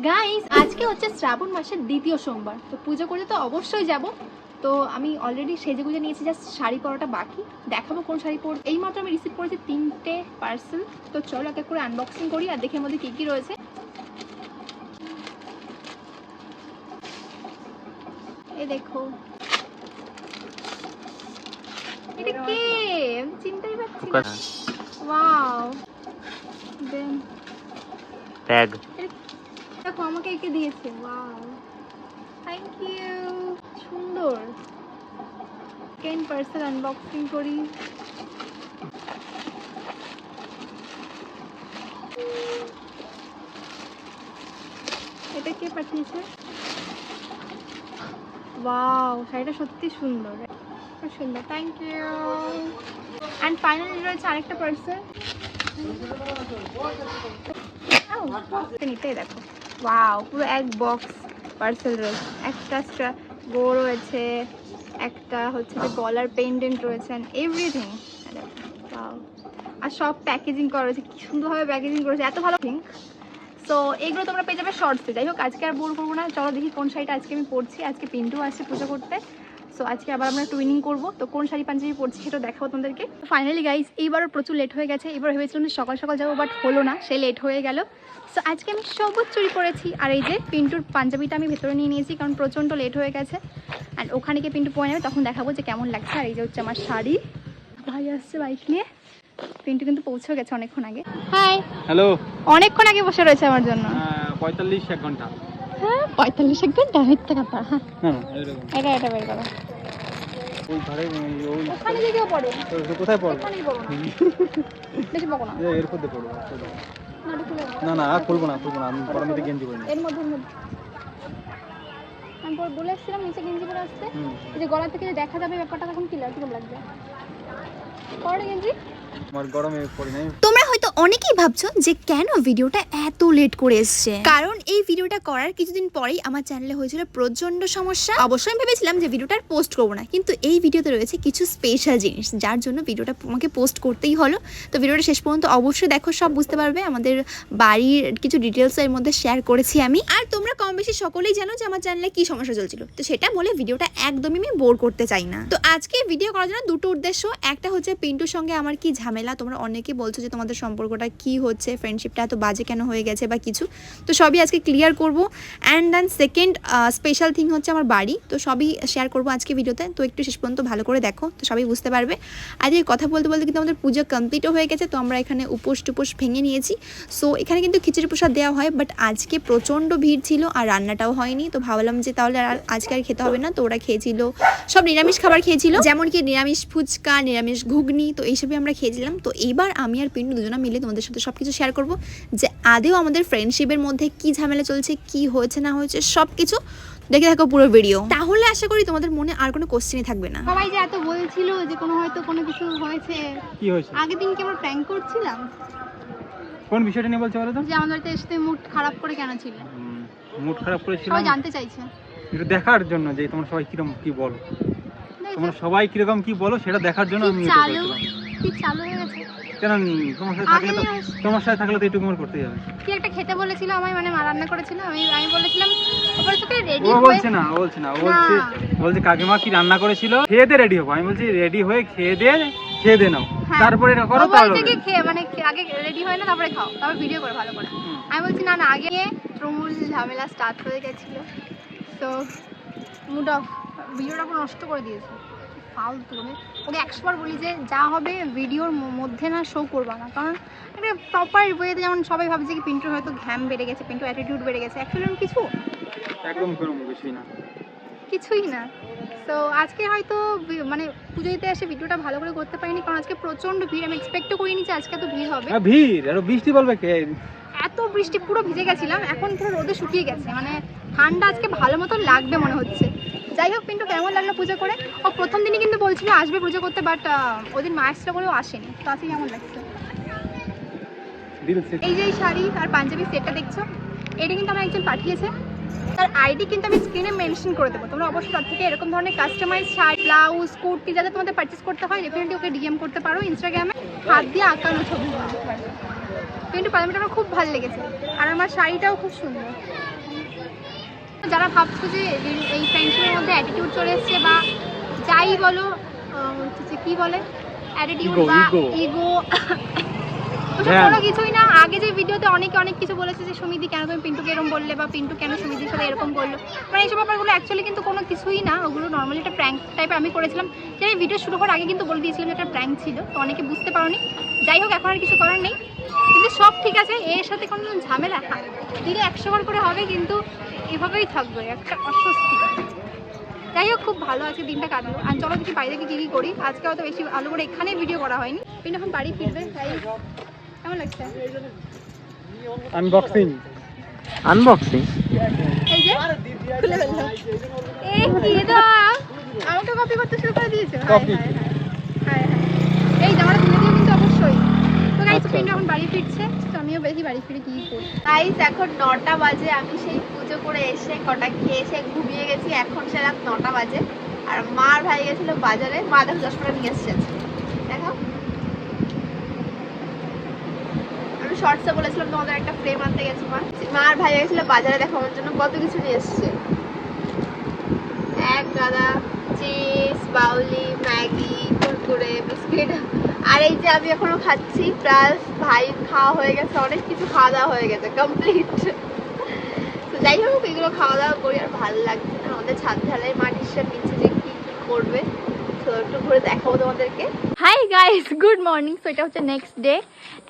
Guys আজকে হচ্ছে শ্রাবণ মাসের দ্বিতীয় সোমবার, তো পুজো করতে তো অবশ্যই যাব। তো আমি অলরেডি সেজে গুজে নিয়েছি, জাস্ট শাড়ি পরাটা বাকি। দেখাবো কোন শাড়ি পর। এইমাত্র আমি রিসিভ করেছি 3টে পার্সেল। তো চলো এক এক করে আনবক্সিং করি আর দেখে মধ্যে কি কি রয়েছে। এই দেখো, এটা কি আমি চিন্তাই পাচ্ছি না। ওয়াও, দেন ট্যাগ দেখো আমাকে এঁকে দিয়েছে। ওয়াও, থ্যাংক ইউ, সুন্দর। সেকেন্ড পার্সেল আনবক্সিং করি। এটা কে পাঠিয়েছে? ওয়াও, শাড়িটা সত্যি সুন্দর, খুব সুন্দর, থ্যাংক ইউ। অ্যান্ড ফাইনালি রয়েছে আরেকটা পার্সেল। নিতেই দেখো, ওয়াও, পুরো এক বক্স পার্সেল রয়েছে। একটা গো রয়েছে, একটা হচ্ছে যে গলার পেন্ডেন্ট রয়েছে, এভরিথিং। ওয়াও, আর সব প্যাকেজিং করা রয়েছে, কি সুন্দরভাবে প্যাকেজিং করেছে, এত ভালো থিং। তো এগুলো তোমরা পেয়ে যাবে শর্টসে। যাই হোক, আজকে আর বোর করবো না, চলো দেখি কোন শাড়িটা আজকে আমি পরছি। আজকে পিন্টু আসছে পুজো করতে, সো আজকে আবার আমরা টুইনিং করবো। তো কোন শাড়ি পাঞ্জাবি পরছি সেটা দেখাবো তোমাদেরকে। ফাইনালি গাইজ, এইবারও প্রচুর লেট হয়ে গেছে। এবার ভেবেছিলাম যে সকাল সকাল যাবো, বাট হলো না, সে লেট হয়ে গেল। সো আজকে আমি সবুজ চুড়ি পরেছি, আর এই যে পিন্টুর পাঞ্জাবিটা আমি ভেতরে নিয়ে নিয়েছি, কারণ প্রচণ্ড লেট হয়ে গেছে। অ্যান্ড ওখানে গিয়ে পিন্টু পরে নেবে, তখন দেখাবো যে কেমন লাগছে। আর এই যে হচ্ছে আমার শাড়ি। ভাই আসছে বাইক নিয়ে, পিন্টু কিন্তু পৌঁছেও গেছে অনেকক্ষণ আগে। Hi, hello. অনেকক্ষণ আগে বসে রয়েছে আমার জন্য। 45 ঘন্টা। হ্যাঁ 45 ঘন্টা, মিথ্যা কথা। না এটা বের করো। ওই ঘরে ওই ওখানে দিকেও পড়ো। কোথায় পড়ো? ওখানেই পড়ো না, বেশি পড়ো না। এর মধ্যে পড়ো। না এটা খুলে দাও। না খুলবো না আমি পরের মধ্যে গেঞ্জি পরি না। এর মধ্যে আমি পরে বলে এসেছিলাম নিচে গেঞ্জি পরে আসতে। এই যে গলা থেকে যে দেখা যাবে ব্যাপারটা, তখন কি লাগবে? পরে গেঞ্জি আমার গরমে পরি নাই। তোমরা হয়তো অনেকেই ভাবছো যে কেন ভিডিওটা এত লেট করে এসছে, কারণ এই ভিডিওটা করার কিছুদিন পরেই আমার চ্যানেলে হয়েছিল প্রচন্ড সমস্যা। অবশ্যই আমি ভেবেছিলাম যে ভিডিওটা পোস্ট করবো না, কিন্তু এই ভিডিওতে রয়েছে কিছু স্পেশাল জিনিস, যার জন্য ভিডিওটা আমাকে পোস্ট করতেই হলো। তো ভিডিওটা শেষ পর্যন্ত অবশ্যই দেখো, সব বুঝতে পারবে। আমাদের বাড়ির কিছু ডিটেলস এর মধ্যে শেয়ার করেছি আমি। আর তোমরা কম বেশি সকলেই জানো যে আমার চ্যানেলে কি সমস্যা চলছিল, তো সেটা বলে ভিডিওটা একদমই আমি বোর করতে চাই না। তো আজকে ভিডিও করার জন্য দুটো উদ্দেশ্য। একটা হচ্ছে পিন্টুর সঙ্গে আমার কি ঝামেলা, তোমরা অনেকেই বলছো যে তোমাদের সম্পর্কটা কি হচ্ছে, ফ্রেন্ডশিপটা এত বাজে কেন হয়ে গেছে বা কিছু, তো সবই আজকে ক্লিয়ার করবো। And then second special thing হচ্ছে আমার বাড়ি, তো সবই শেয়ার করবো আজকে ভিডিওতে। তো একটু শেষ পর্যন্ত ভালো করে দেখো, তো সবই বুঝতে পারবে। আর এই কথা বলতে বলতে কিন্তু আমাদের পুজো কমপ্লিটও হয়ে গেছে। তো আমরা এখানে উপোস টুপোস ভেঙে নিয়েছি। সো এখানে কিন্তু খিচুড়ি প্রসাদ দেওয়া হয়, বাট আজকে প্রচণ্ড ভিড় ছিল আর রান্নাটাও হয়নি। তো ভাবলাম যে তাহলে আর আজকে আর খেতে হবে না। তো ওরা খেয়েছিল সব নিরামিষ খাবার খেয়েছিল, যেমন কি নিরামিষ ফুচকা, নিরামিষ ঘুগনি, তো এইসবই আমরা খেয়েছিলাম। তো এইবার আমি আর পিন্টু দুজনা মিলে তোমাদের সাথে সব কিছু শেয়ার করবো, যে আদেও আমাদের ফ্রেন্ডশিপের মধ্যে কি ঝামেলা চলছে, কি হয়েছে না হয়েছে, সব কিছু দেখে থাকো পুরো ভিডিও। তাহলে আশা করি তোমাদের মনে আর কোনো কোশ্চেনই থাকবে না। সবাই যে এত বলছিল যে হয়তো কোনো কিছু হয়েছে, কি হয়েছে? আগের দিন কি আমরা প্র্যাঙ্ক করছিলাম? কোন বিষয়টা নিয়ে বলছো বলো তো? যে আমাদের বাড়িতে এসে মুড খারাপ করে কেন ছিল? মুড খারাপ করেছিল সবাই জানতে চাইছে, একটু দেখার জন্য যে তোমরা সবাই কিরকম কি বলো, তোমরা সবাই কিরকম কি বলো সেটা দেখার জন্য আমি এটা করেছিলাম। কি চালু হয়ে গেছে? কেন তোমার সাথে থাকলে তো একটু মোর করতেই হবে। কি একটা খেতে বলেছিল আমায়, মানে মা রান্না করেছিল, আমি বলেছিলাম ওপরে তোকে রেডি ও হয়ে। বলছে না, ও বলছে কাকিমা কি রান্না করেছিল, খেয়ে দে রেডি হবো। আমি বলছি রেডি হয়ে খেয়ে দে নাও, তারপরে এটা করো। তাহলে কি খেয়ে মানে আগে রেডি হয় না, তারপরে খাও, তারপর ভিডিও করে ভালো করে। আমি বলছি না আগে প্রমূল ঝামেলা স্টার্ট হয়ে গেছিল। তো মুড অফ, ভিডিওটা পুরো নষ্ট করে দিয়েছে, ফালতু। ওকে 100 বার বলি যে যা হবে ভিডিওর মধ্যে না শো করবা না, কারণ একটা প্রপার ওয়েতে, যেমন সবাই ভাবছে কি পিন্টুর হয়তো ঘ্যাম বেড়ে গেছে, পিন্টু অ্যাটিটিউড বেড়ে গেছে, অ্যাকচুয়ালি কিছু একদম কিছুই না। তো আজকে হয়তো মানে পুজো দিতে এসে ভিডিওটা ভালো করে করতে পারিনি, কারণ আজকে প্রচণ্ড ভিড়। আমি এক্সপেক্টও করিনি যে আজকে এত ভিড় হবে। ভিড় আর বৃষ্টি বলবে কে? এত বৃষ্টি, পুরো ভিজে গেছিলাম, এখন পুরো রোদে শুকিয়ে গেছে, মানে ঠান্ডা আজকে ভালো মতো লাগবে মনে হচ্ছে। যাই হোক, পিন্টু কেমন লাগলো পুজো করে? ও প্রথম দিনই কিন্তু বলছিল আসবে পুজো করতে, বাট ওদিন মায়ের করেও আসেনি। তো আজকে কেমন লাগছে? এই যে শাড়ি আর পাঞ্জাবি সেটটা দেখছো, এটা কিন্তু আমার একজন পাঠিয়েছে, তার আইডি কিন্তু আমি স্ক্রিনে মেনশন করে দেবো। তোমরা অবশ্যই তার থেকে এরকম ধরনের কাস্টমাইজ শাড়ি, ব্লাউজ, কুর্তি যাতে তোমাদের পারচেস করতে হয়, ডেফিনেটলি ওকে ডিএম করতে পারো ইনস্টাগ্রামে। হাত দিয়ে আঁকানো ছবি। পিন্টু পাজামাটা আমার খুব ভালো লেগেছে, আর আমার শাড়িটাও খুব সুন্দর। যারা ভাবছো যে এই ফ্রেন্ডশিপের মধ্যে অ্যাটিটিউড চলে এসছে বা যাই বলো, কি বলে অ্যাটিটিউড বা ইগো, ওসব কোনো কিছুই না। আগে যে ভিডিওতে অনেকে অনেক কিছু বলেছে যে সুমিদি কেন তুমি পিন্টুকে এরকম বললে, বা পিন্টু কেন সুমিদির সাথে এরকম করলো, মানে এইসব ব্যাপারগুলো অ্যাকচুয়ালি কিন্তু কোনো কিছুই না। ওগুলো নর্মালি একটা প্র্যাঙ্ক টাইপের আমি করেছিলাম, যে আমি ভিডিও শুরু করার আগে কিন্তু বলে দিয়েছিলাম যে একটা প্র্যাঙ্ক ছিল, তো অনেকে বুঝতে পারোনি। যাই হোক, এখন আর কিছু করার নেই, কিন্তু সব ঠিক আছে। এর সাথে কোনো ঝামেলা দিলে 100 বার করে হবে, কিন্তু এভাবেই থাকবে, একটা অস্বস্তি। যাই হোক, খুব ভালো আছে দিনটা কাটলো। আর চলো দেখি বাইরে কী কী করি। আজকে হয়তো বেশি ভালো করে এখানে ভিডিও করা হয়নি, কিন্তু এখন বাড়ি ফিরবে। তাই কেমন লাগছে? আনবক্সিং আনবক্সিং এই যে খুলে ফেললো। এই কি দা, আমাকে কপি করতে শুরু করে দিয়েছো। কপি। হ্যাঁ, এই জামাটা তুলে দিও কিন্তু অবশ্যই। তো গাইস, পিন্টু এখন বাড়ি ফিরছে, তো আমিও বেশি বাড়ি ফিরে কি করি। গাইস এখন 9টা বাজে, আমি সেই পুজো করে এসে কটা খেয়ে এসে ঘুমিয়ে গেছি। এখন সে রাত 9টা বাজে, আর মার ভাই গেছিল বাজারে। মা দেখো 10 টাকা নিয়ে এসছে, দেখো। আমি শর্টসে বলেছিলাম তোমাদের একটা ফ্রেম আনতে গেছি। মার ভাই গেছিল বাজারে, দেখো আমার জন্য কত কিছু নিয়ে এসছে। এক গাদা চিপস, বাউলি, ম্যাগি, কুরকুরে, বিস্কিট। আর এই যে আমি এখনো খাচ্ছি, প্লাস ভাই খাওয়া হয়ে গেছে, অনেক কিছু খাওয়া দাওয়া হয়ে গেছে কমপ্লিট। তো যাই হোক, এগুলো খাওয়া দাওয়া করি, আর ভালো লাগছে না। আমাদের ছাদ ঢালাই মাটির নিচে যে কি করবে, তো একটু ঘুরে দেখাবো তোমাদেরকে। Hi guys, good morning. So এটা হচ্ছে নেক্সট ডে,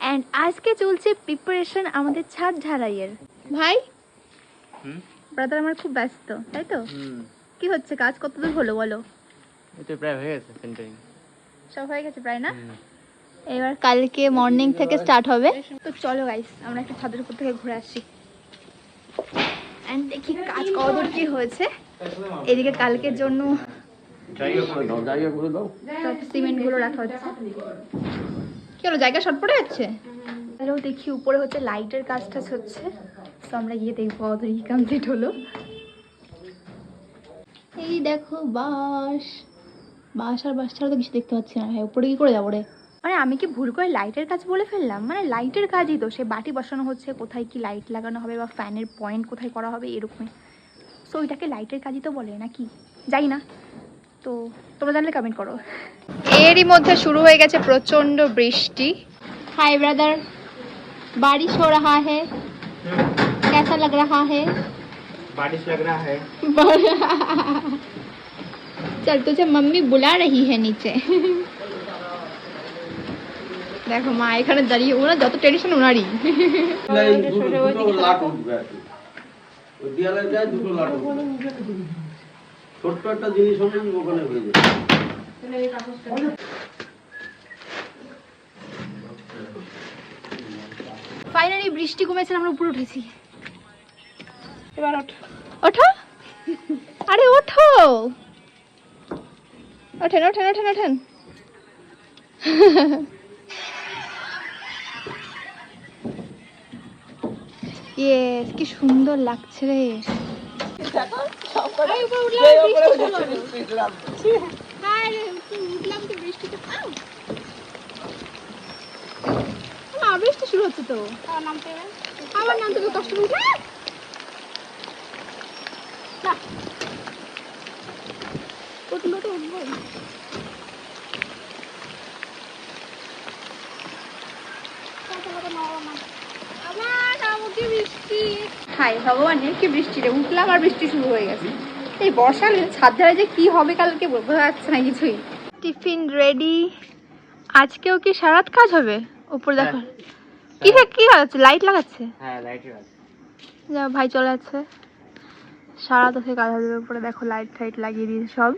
অ্যান্ড আজকে চলছে প্রিপারেশন আমাদের ছাদ ঢালাইয়ের। ভাই, ব্রাদার আমার খুব ব্যস্ত, তাই তো? কি হচ্ছে, কাজ কতদূর হলো বলো? এটা প্রায় হয়ে গেছে, সেন্টারিং সব হয়ে গেছে প্রায় না? এবার কালকে মর্নিং থেকে স্টার্ট হবে। তো চলো গাইস, আমরা একটু ছাদের উপর থেকে ঘুরে আসি, এন্ড দেখি কাজ কতদূর কি হয়েছে। এদিকে কালকের জন্য সব সিমেন্ট গুলো রাখা হচ্ছে। কি হলো, জায়গা শর্ট পড়ে যাচ্ছে? তাহলেও দেখি উপরে হচ্ছে লাইটের কাজ টাজ হচ্ছে, তো আমরা গিয়ে দেখবো কতদূর কি কমপ্লিট হলো। এই দেখো বাঁশ, বাঁশ আর বাঁশ ছাড়া তো কিছু দেখতে পাচ্ছি না। ভাই, উপরে কি করে যাবো রে? মানে আমি কি ভুল করে লাইটের কাজ বলে ফেললাম? মানে লাইটের কাজই তো, সে বাটি বসানো হচ্ছে, কোথায় কি লাইট লাগানো হবে বা ফ্যানের পয়েন্ট কোথায় করা হবে, এরকমই। সো ওইটাকে লাইটের কাজই তো বলে নাকি, যাই না। তো তোমরা জানলে কমেন্ট করো। এরই মধ্যে শুরু হয়ে গেছে প্রচন্ড বৃষ্টি। হাই ব্রাদার, बारिश हो रहा है, कैसा लग रहा है? बारिश लग रहा है। चल तुझे मम्मी बुला रही है नीचे। দেখো মা এখানে দাঁড়িয়ে, ওরা যত টেনশন ওনারই। ছোট্ট একটা জিনিস হলে ওখানে হয়ে যায়। ফাইনালি বৃষ্টি কমেছে, আমরা উপরে উঠেছি। এবার ওঠো, আরে ওঠো, ওঠেন ওঠেন ওঠেন ওঠেন। ইয়েস, কি সুন্দর লাগছে রে। বৃষ্টি শুরু হচ্ছে তো, আমার নাম তো কষ্ট করে উঠলো তো উঠবো। হাই ভগবানের, কি বৃষ্টি রে, উঠলাম আর বৃষ্টি শুরু হয়ে গেছে। এই বর্ষাকালে ছাদ ধারে যে কি হবে কালকে বোঝা যাচ্ছে না কিছুই। Tiffin ready. আজকেও কি সারাত কাজ হবে? উপরে দেখো কি কি লাগাচ্ছে, লাইট লাগাচ্ছে। হ্যাঁ, লাইটের আছে। যা ভাই চলে যাচ্ছে, সারা তো কাজ হবে। উপরে দেখো লাইট টাইট লাগিয়ে দিয়েছে সব।